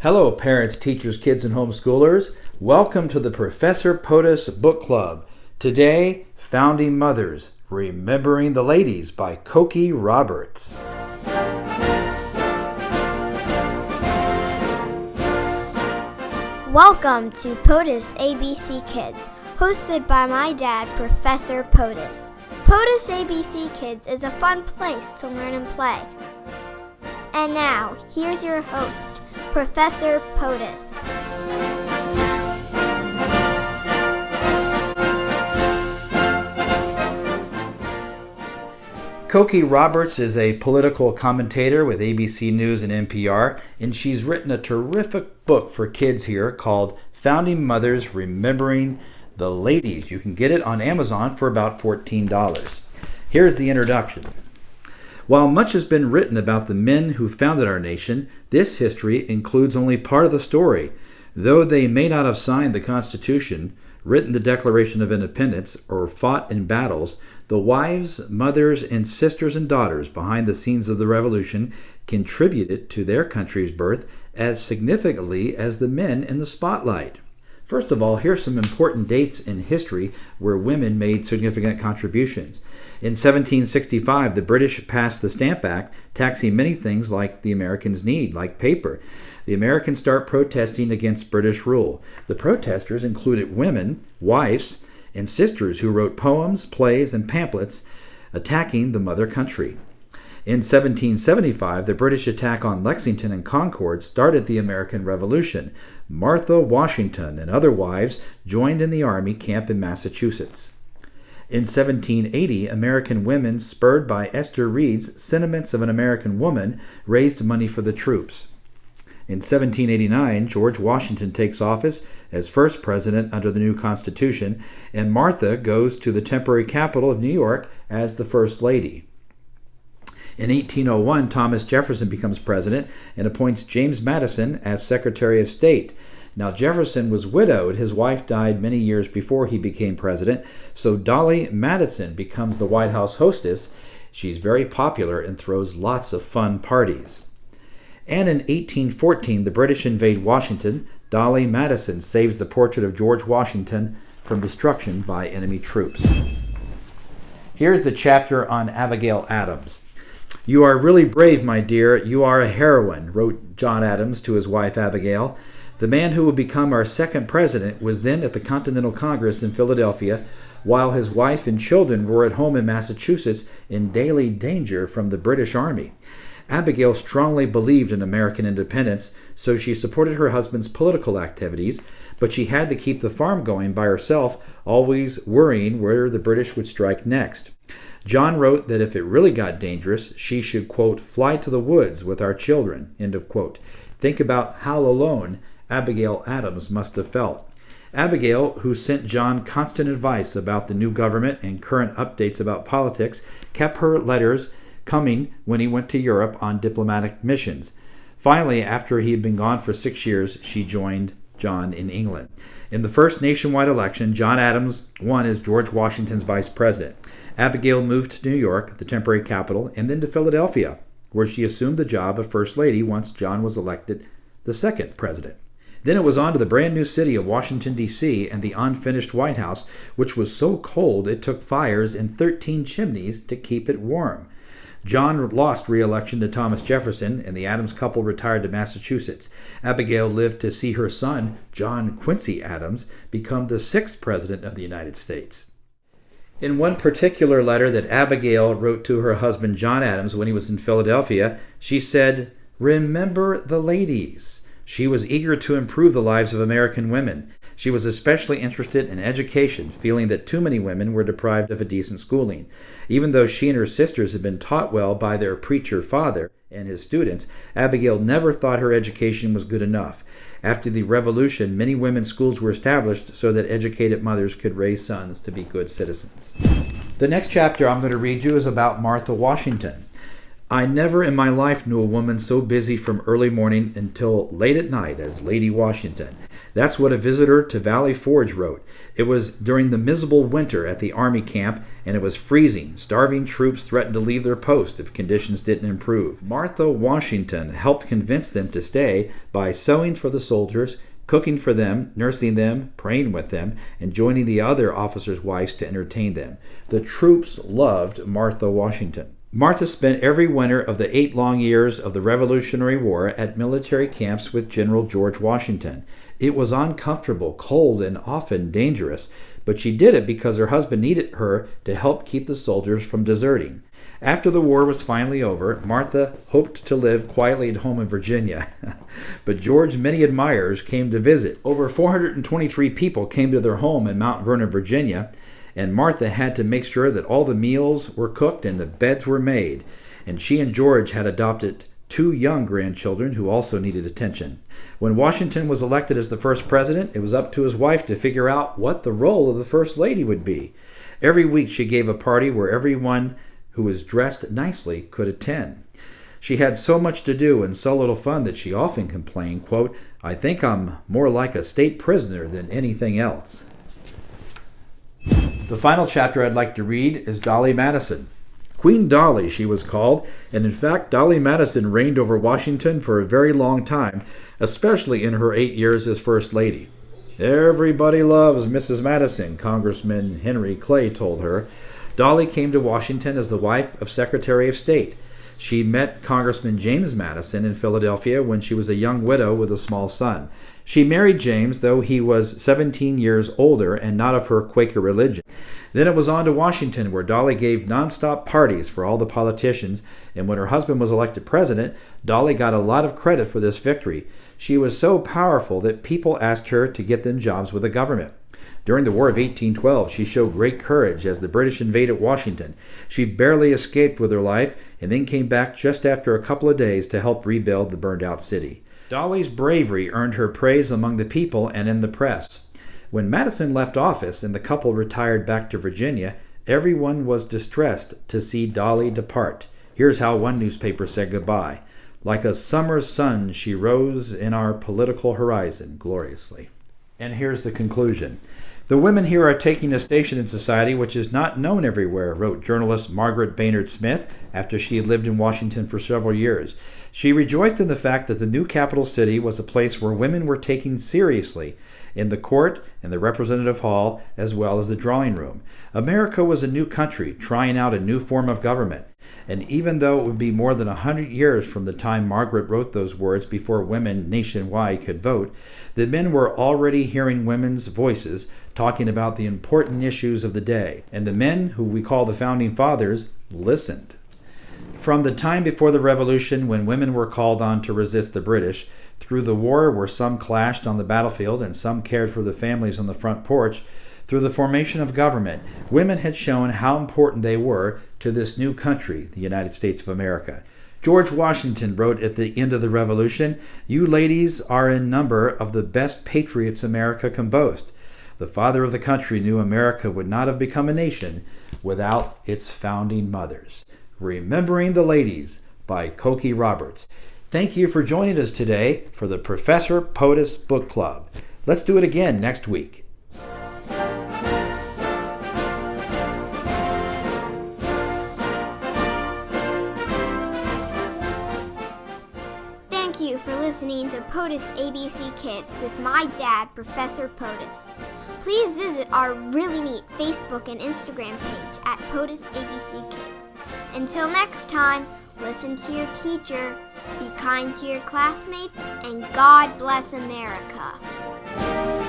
Hello, parents, teachers, kids, and homeschoolers. Welcome to the Professor POTUS Book Club. Today, Founding Mothers, Remembering the Ladies by Cokie Roberts. Welcome to POTUS ABC Kids, hosted by my dad, Professor POTUS. POTUS ABC Kids is a fun place to learn and play. And now, here's your host, Professor POTUS. Cokie Roberts is a political commentator with ABC News and NPR, and she's written a terrific book for kids here called Founding Mothers, Remembering the Ladies. You can get it on Amazon for about $14. Here's the introduction. While much has been written about the men who founded our nation, this history includes only part of the story. Though they may not have signed the Constitution, written the Declaration of Independence, or fought in battles, the wives, mothers, and sisters and daughters behind the scenes of the Revolution contributed to their country's birth as significantly as the men in the spotlight. First of all, here's some important dates in history where women made significant contributions. In 1765, the British passed the Stamp Act, taxing many things like the Americans need, like paper. The Americans start protesting against British rule. The protesters included women, wives, and sisters who wrote poems, plays, and pamphlets attacking the mother country. In 1775, the British attack on Lexington and Concord started the American Revolution. Martha Washington and other wives joined in the army camp in Massachusetts. In 1780, American women, spurred by Esther Reed's Sentiments of an American Woman, raised money for the troops. In 1789, George Washington takes office as first president under the new Constitution, and Martha goes to the temporary capital of New York as the First Lady. In 1801, Thomas Jefferson becomes president and appoints James Madison as Secretary of State. Now, Jefferson was widowed. His wife died many years before he became president, so Dolly Madison becomes the White House hostess. She's very popular and throws lots of fun parties. And in 1814, the British invade Washington. Dolly Madison saves the portrait of George Washington from destruction by enemy troops. Here's the chapter on Abigail Adams. "You are really brave, my dear. You are a heroine," wrote John Adams to his wife Abigail. The man who would become our second president was then at the Continental Congress in Philadelphia, while his wife and children were at home in Massachusetts in daily danger from the British Army. Abigail strongly believed in American independence, so she supported her husband's political activities, but she had to keep the farm going by herself, always worrying where the British would strike next. John wrote that if it really got dangerous, she should, quote, "fly to the woods with our children," end of quote. Think about how alone Abigail Adams must have felt. Abigail, who sent John constant advice about the new government and current updates about politics, kept her letters coming when he went to Europe on diplomatic missions. Finally, after he had been gone for 6 years, she joined John in England. In the first nationwide election, John Adams won as George Washington's vice president. Abigail moved to New York, the temporary capital, and then to Philadelphia, where she assumed the job of First Lady once John was elected the second president. Then it was on to the brand new city of Washington, D.C., and the unfinished White House, which was so cold it took fires in 13 chimneys to keep it warm. John lost re-election to Thomas Jefferson, and the Adams couple retired to Massachusetts. Abigail lived to see her son, John Quincy Adams, become the 6th president of the United States. In one particular letter that Abigail wrote to her husband, John Adams, when he was in Philadelphia, she said, "Remember the ladies." She was eager to improve the lives of American women. She was especially interested in education, feeling that too many women were deprived of a decent schooling. Even though she and her sisters had been taught well by their preacher father and his students, Abigail never thought her education was good enough. After the Revolution, many women's schools were established so that educated mothers could raise sons to be good citizens. The next chapter I'm going to read you is about Martha Washington. I never in my life knew a woman so busy from early morning until late at night as Lady Washington. That's what a visitor to Valley Forge wrote. It was during the miserable winter at the army camp, and it was freezing. Starving troops threatened to leave their post if conditions didn't improve. Martha Washington helped convince them to stay by sewing for the soldiers, cooking for them, nursing them, praying with them, and joining the other officers' wives to entertain them. The troops loved Martha Washington. Martha spent every winter of the 8 long years of the Revolutionary War at military camps with General George Washington. It was uncomfortable, cold, and often dangerous, but she did it because her husband needed her to help keep the soldiers from deserting. After the war was finally over, Martha hoped to live quietly at home in Virginia. But George's many admirers came to visit. Over 423 people came to their home in Mount Vernon, Virginia, and Martha had to make sure that all the meals were cooked and the beds were made. And she and George had adopted 2 young grandchildren who also needed attention. When Washington was elected as the first president, it was up to his wife to figure out what the role of the first lady would be. Every week she gave a party where everyone who was dressed nicely could attend. She had so much to do and so little fun that she often complained, quote, "I think I'm more like a state prisoner than anything else." The final chapter I'd like to read is Dolly Madison. Queen Dolly, she was called, and in fact, Dolly Madison reigned over Washington for a very long time, especially in her 8 years as First Lady. "Everybody loves Mrs. Madison," Congressman Henry Clay told her. Dolly came to Washington as the wife of Secretary of State. She met Congressman James Madison in Philadelphia when she was a young widow with a small son. She married James, though he was 17 years older and not of her Quaker religion. Then it was on to Washington, where Dolly gave nonstop parties for all the politicians, and when her husband was elected president, Dolly got a lot of credit for this victory. She was so powerful that people asked her to get them jobs with the government. During the War of 1812, she showed great courage as the British invaded Washington. She barely escaped with her life and then came back just after a couple of days to help rebuild the burned-out city. Dolly's bravery earned her praise among the people and in the press. When Madison left office and the couple retired back to Virginia, everyone was distressed to see Dolly depart. Here's how one newspaper said goodbye. "Like a summer's sun, she rose in our political horizon gloriously." And here's the conclusion. "The women here are taking a station in society which is not known everywhere," wrote journalist Margaret Baynard Smith after she had lived in Washington for several years. She rejoiced in the fact that the new capital city was a place where women were taken seriously, in the court and the representative hall, as well as the drawing room. America was a new country, trying out a new form of government. And even though it would be more than 100 years from the time Margaret wrote those words before women nationwide could vote, the men were already hearing women's voices talking about the important issues of the day. And the men, who we call the Founding Fathers, listened. From the time before the Revolution, when women were called on to resist the British, through the war where some clashed on the battlefield and some cared for the families on the front porch, through the formation of government, women had shown how important they were to this new country, the United States of America. George Washington wrote at the end of the Revolution, "You ladies are in number of the best patriots America can boast." The father of the country knew America would not have become a nation without its founding mothers. Remembering the Ladies by Cokie Roberts. Thank you for joining us today for the Professor POTUS Book Club. Let's do it again next week. Thank you for listening to POTUS ABC Kids with my dad, Professor POTUS. Please visit our really neat Facebook and Instagram page at POTUS ABC Kids. Until next time, listen to your teacher, be kind to your classmates, and God bless America.